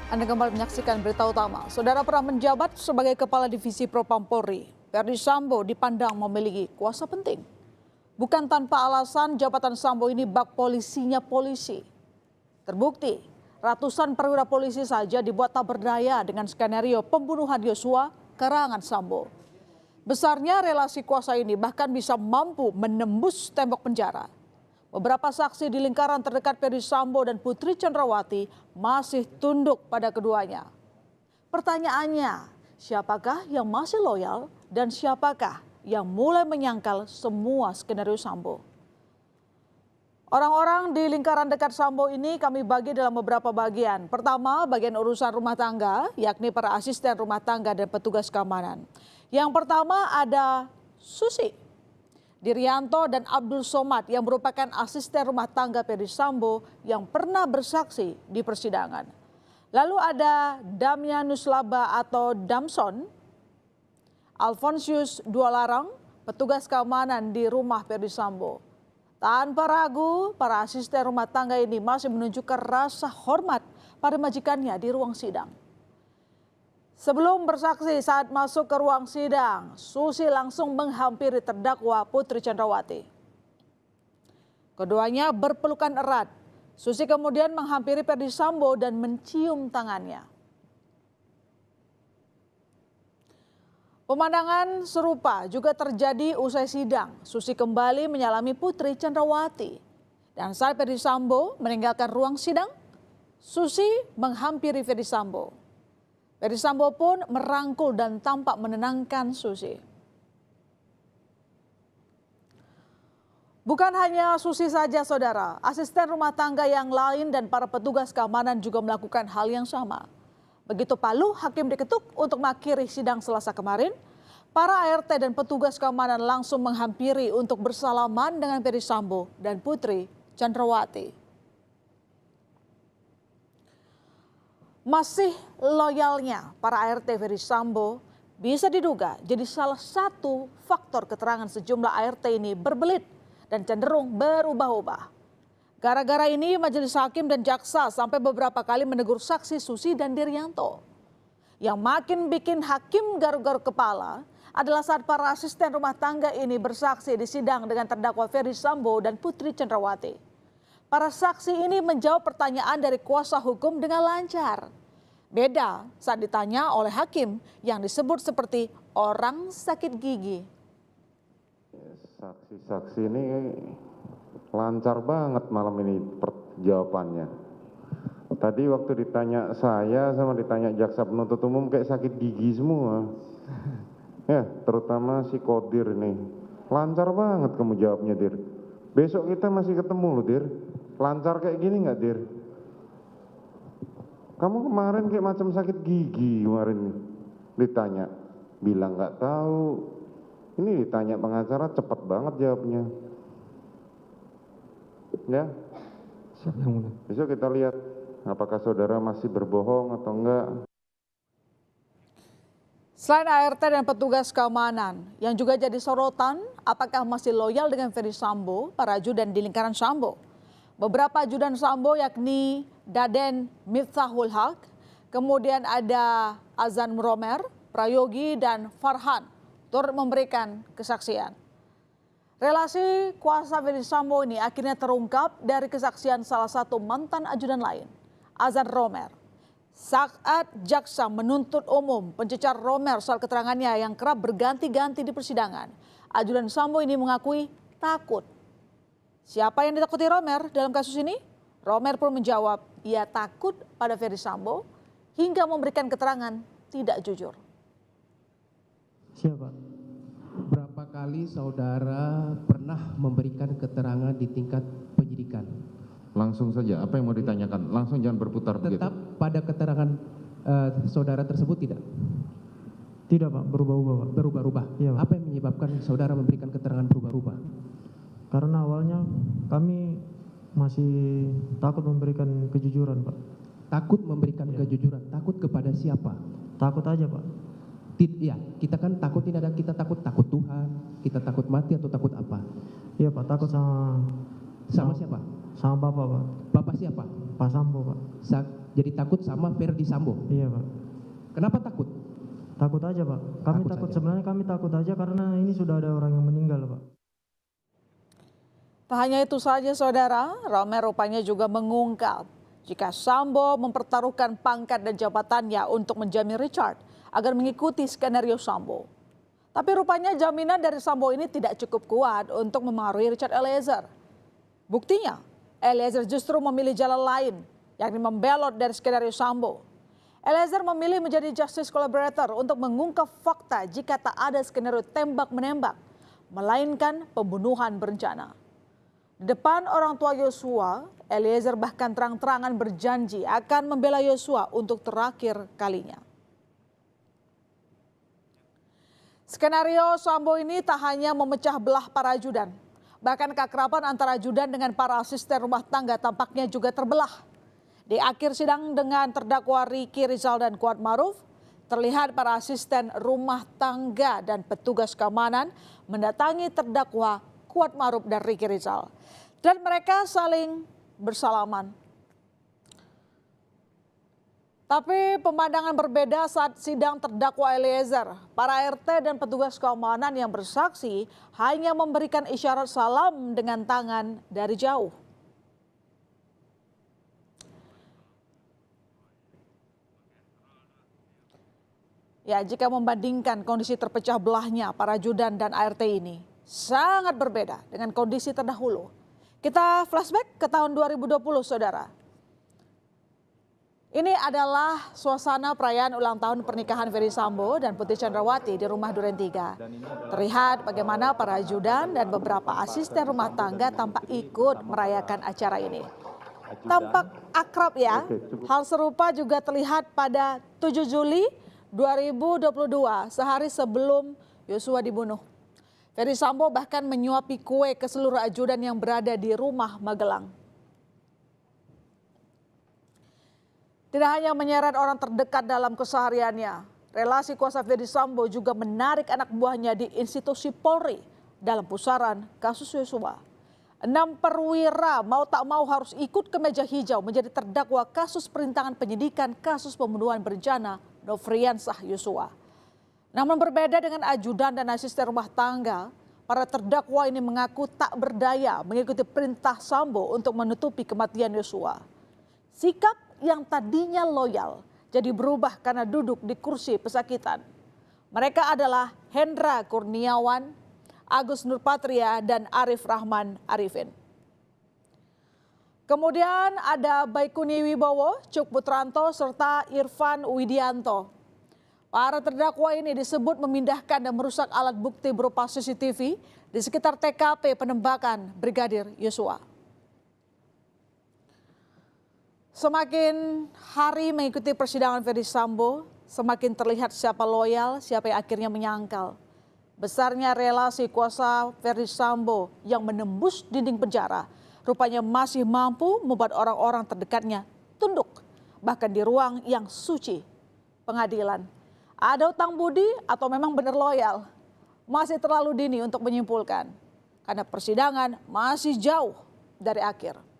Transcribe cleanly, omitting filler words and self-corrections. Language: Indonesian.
Anda kembali menyaksikan berita utama. Saudara pernah menjabat sebagai Kepala Divisi Propam Polri, Verdi Sambo dipandang memiliki kuasa penting. Bukan tanpa alasan jabatan Sambo ini bak polisinya polisi. Terbukti, ratusan perwira polisi saja dibuat tak berdaya dengan skenario pembunuhan Yosua karangan Sambo. Besarnya relasi kuasa ini bahkan bisa mampu menembus tembok penjara. Beberapa saksi di lingkaran terdekat Verdi Sambo dan Putri Chandrawati masih tunduk pada keduanya. Pertanyaannya, siapakah yang masih loyal dan siapakah yang mulai menyangkal semua skenario Sambo? Orang-orang di lingkaran dekat Sambo ini kami bagi dalam beberapa bagian. Pertama, bagian urusan rumah tangga, yakni para asisten rumah tangga dan petugas keamanan. Yang pertama ada Susi, Dirianto dan Abdul Somad yang merupakan asisten rumah tangga Verdi Sambo yang pernah bersaksi di persidangan. Lalu ada Damianus Laba atau Damson, Alfonsius Dualarang, petugas keamanan di rumah Verdi Sambo. Tanpa ragu, para asisten rumah tangga ini masih menunjukkan rasa hormat pada majikannya di ruang sidang. Sebelum bersaksi saat masuk ke ruang sidang, Susi langsung menghampiri terdakwa Putri Chandrawati. Keduanya berpelukan erat. Susi kemudian menghampiri Verdi Sambo dan mencium tangannya. Pemandangan serupa juga terjadi usai sidang. Susi kembali menyalami Putri Chandrawati. Dan saat Verdi Sambo meninggalkan ruang sidang, Susi menghampiri Verdi Sambo. Verdi Sambo pun merangkul dan tampak menenangkan Susi. Bukan hanya Susi saja saudara, asisten rumah tangga yang lain dan para petugas keamanan juga melakukan hal yang sama. Begitu palu hakim diketuk untuk mengakhiri sidang Selasa kemarin, para ART dan petugas keamanan langsung menghampiri untuk bersalaman dengan Verdi Sambo dan Putri Chandrawati. Masih loyalnya para ART Verdi Sambo bisa diduga jadi salah satu faktor keterangan sejumlah ART ini berbelit dan cenderung berubah-ubah. Gara-gara ini majelis hakim dan jaksa sampai beberapa kali menegur saksi Susi dan Dirianto. Yang makin bikin hakim garuk-garuk kepala adalah saat para asisten rumah tangga ini bersaksi di sidang dengan terdakwa Verdi Sambo dan Putri Chandrawati. Para saksi ini menjawab pertanyaan dari kuasa hukum dengan lancar. Beda saat ditanya oleh hakim yang disebut seperti orang sakit gigi. Saksi-saksi ini lancar banget malam ini jawabannya. Tadi waktu ditanya saya sama ditanya jaksa penuntut umum kayak sakit gigi semua. Ya, terutama si Kodir ini. Lancar banget kamu jawabnya, Dir. Besok kita masih ketemu loh, Dir. Lancar kayak gini nggak, Dir? Kamu kemarin kayak macam sakit gigi kemarin ditanya, bilang nggak tahu. Ini ditanya pengacara cepat banget jawabnya. Ya, besok kita lihat apakah saudara masih berbohong atau enggak. Selain ART dan petugas keamanan yang juga jadi sorotan, apakah masih loyal dengan Verdi Sambo, para ajudan di lingkaran Sambo? Beberapa ajudan Sambo yakni Daden Miftahul Haq, kemudian ada Azan Romer, Prayogi dan Farhan turut memberikan kesaksian. Relasi kuasa Verdi Sambo ini akhirnya terungkap dari kesaksian salah satu mantan ajudan lain, Azan Romer. Saat jaksa menuntut umum pencecar Romer soal keterangannya yang kerap berganti-ganti di persidangan, ajudan Sambo ini mengakui takut. Siapa yang ditakuti Romer dalam kasus ini? Romer pun menjawab, ia takut pada Verdi Sambo hingga memberikan keterangan tidak jujur. Siapa? Berapa kali saudara pernah memberikan keterangan di tingkat penyidikan? Langsung saja, apa yang mau ditanyakan? Langsung jangan berputar begitu. Tetap pada keterangan saudara tersebut tidak? Tidak Pak, berubah-ubah Pak. Berubah-ubah? Iya Pak. Apa yang menyebabkan saudara memberikan keterangan berubah-ubah? Karena awalnya kami masih takut memberikan kejujuran Pak. Takut memberikan kejujuran, takut kepada siapa? Takut aja Pak. Ya, kita kan takut ini ada kita takut Tuhan, kita takut mati atau takut apa? Iya Pak, takut sama Sama siapa? sama Bapak Pak. Bapak siapa? Pak Sambo Pak. jadi takut sama Verdi Sambo. Iya Pak. Kenapa takut? Takut aja Pak. Kami takut saja. sebenarnya kami takut aja karena ini sudah ada orang yang meninggal Pak. Tak hanya itu saja saudara, Romer rupanya juga mengungkap jika Sambo mempertaruhkan pangkat dan jabatannya untuk menjamin Richard agar mengikuti skenario Sambo. Tapi rupanya jaminan dari Sambo ini tidak cukup kuat untuk memengaruhi Richard Eliezer. Buktinya, Eliezer justru memilih jalan lain, yakni membelot dari skenario Sambo. Eliezer memilih menjadi justice collaborator untuk mengungkap fakta jika tak ada skenario tembak-menembak, melainkan pembunuhan berencana. Di depan orang tua Yosua, Eliezer bahkan terang-terangan berjanji akan membela Yosua untuk terakhir kalinya. Skenario Sambo ini tak hanya memecah belah para ajudan, bahkan keakraban antara ajudan dengan para asisten rumah tangga tampaknya juga terbelah. Di akhir sidang dengan terdakwa Ricky Rizal dan Kuat Maruf, terlihat para asisten rumah tangga dan petugas keamanan mendatangi terdakwa Kuat Maruf dan Ricky Rizal. Dan mereka saling bersalaman. Tapi pemandangan berbeda saat sidang terdakwa Eliezer. Para RT dan petugas keamanan yang bersaksi hanya memberikan isyarat salam dengan tangan dari jauh. Ya, jika membandingkan kondisi terpecah belahnya para ajudan dan ART ini, sangat berbeda dengan kondisi terdahulu. Kita flashback ke tahun 2020, saudara. Ini adalah suasana perayaan ulang tahun pernikahan Ferdy Sambo dan Putri Chandrawati di rumah Duren 3. Terlihat bagaimana para ajudan dan beberapa asisten rumah tangga tampak ikut merayakan acara ini. Tampak akrab ya. Hal serupa juga terlihat pada 7 Juli 2022, sehari sebelum Yosua dibunuh. Ferdy Sambo bahkan menyuapi kue ke seluruh ajudan yang berada di rumah Magelang. Tidak hanya menyeret orang terdekat dalam kesehariannya, relasi kuasa Ferdy Sambo juga menarik anak buahnya di institusi Polri dalam pusaran kasus Yosua. 6 perwira mau tak mau harus ikut ke meja hijau menjadi terdakwa kasus perintangan penyidikan kasus pembunuhan berencana Nofriansah Yosua. Namun berbeda dengan ajudan dan asisten rumah tangga, para terdakwa ini mengaku tak berdaya mengikuti perintah Sambo untuk menutupi kematian Yosua. Sikap yang tadinya loyal jadi berubah karena duduk di kursi pesakitan. Mereka adalah Hendra Kurniawan, Agus Nurpatria, dan Arif Rahman Arifin. Kemudian ada Baikuni Wibowo, Cuk Putranto, serta Irfan Widianto. Para terdakwa ini disebut memindahkan dan merusak alat bukti berupa CCTV di sekitar TKP penembakan Brigadir Yosua. Semakin hari mengikuti persidangan Ferdy Sambo, semakin terlihat siapa loyal, siapa yang akhirnya menyangkal. Besarnya relasi kuasa Ferdy Sambo yang menembus dinding penjara, rupanya masih mampu membuat orang-orang terdekatnya tunduk, bahkan di ruang yang suci pengadilan. Ada utang budi atau memang benar loyal? Masih terlalu dini untuk menyimpulkan, karena persidangan masih jauh dari akhir.